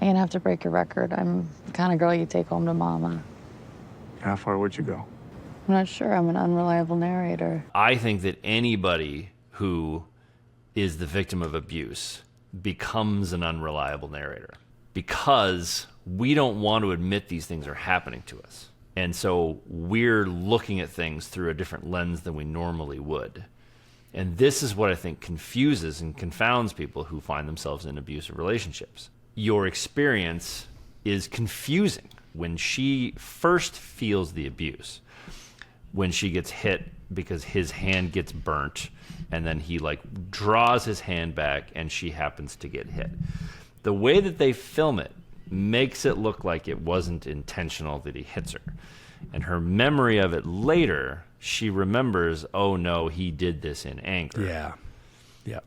You're gonna have to break your record. I'm the kind of girl you take home to mama. How far would you go? I'm not sure. I'm an unreliable narrator. I think that anybody who is the victim of abuse becomes an unreliable narrator because we don't want to admit these things are happening to us. And so we're looking at things through a different lens than we normally would. And this is what I think confuses and confounds people who find themselves in abusive relationships. Your experience is confusing. When she first feels the abuse, when she gets hit because his hand gets burnt, and then he like draws his hand back and she happens to get hit. The way that they film it makes it look like it wasn't intentional that he hits her. And her memory of it later, she remembers, oh no, he did this in anger. Yeah. Yeah.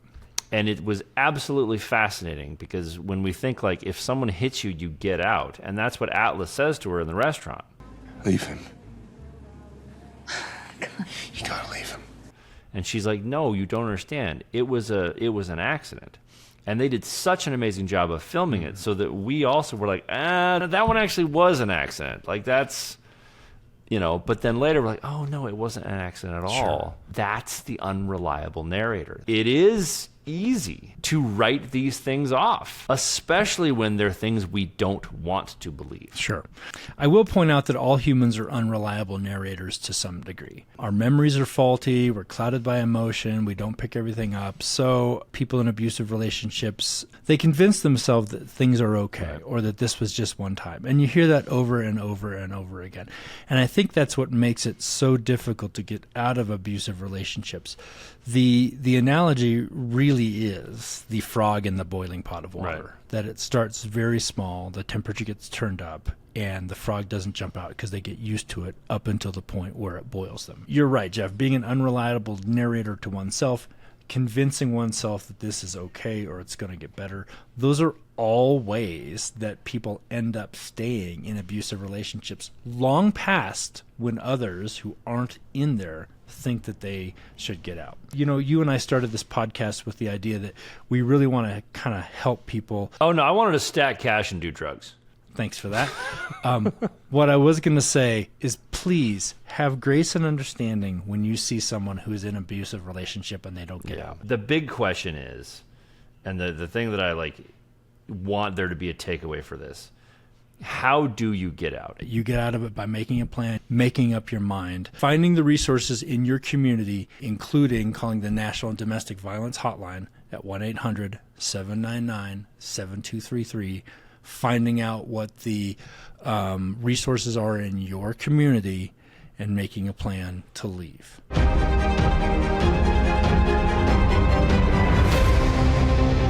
And it was absolutely fascinating because when we think like if someone hits you, you get out. And that's what Atlas says to her in the restaurant. Leave him. You gotta leave him. And she's like, no, you don't understand. It was an accident. And they did such an amazing job of filming it so that we also were like, that one actually was an accident. Like that's, but then later we're like, oh no, it wasn't an accident at all. Sure. That's the unreliable narrator. It is easy to write these things off, especially when they're things we don't want to believe. Sure. I will point out that all humans are unreliable narrators to some degree. Our memories are faulty, we're clouded by emotion, we don't pick everything up. So people in abusive relationships, they convince themselves that things are okay or that this was just one time. And you hear that over and over and over again. And I think that's what makes it so difficult to get out of abusive relationships. The analogy really is the frog in the boiling pot of water. Right. That it starts very small, the temperature gets turned up, and the frog doesn't jump out because they get used to it up until the point where it boils them. You're right, Jeff. Being an unreliable narrator to oneself, convincing oneself that this is okay or it's going to get better, those are all ways that people end up staying in abusive relationships long past when others who aren't in there think that they should get out. You and I started this podcast with the idea that we really want to kind of help people. Oh no, I wanted to stack cash and do drugs. Thanks for that. What I was going to say is please have grace and understanding when you see someone who's in an abusive relationship and they don't get out. The big question is, and the thing that I want there to be a takeaway for this, how do you get out? You get out of it by making a plan, making up your mind, finding the resources in your community, including calling the National Domestic Violence Hotline at 1-800-799-7233, finding out what the resources are in your community, and making a plan to leave.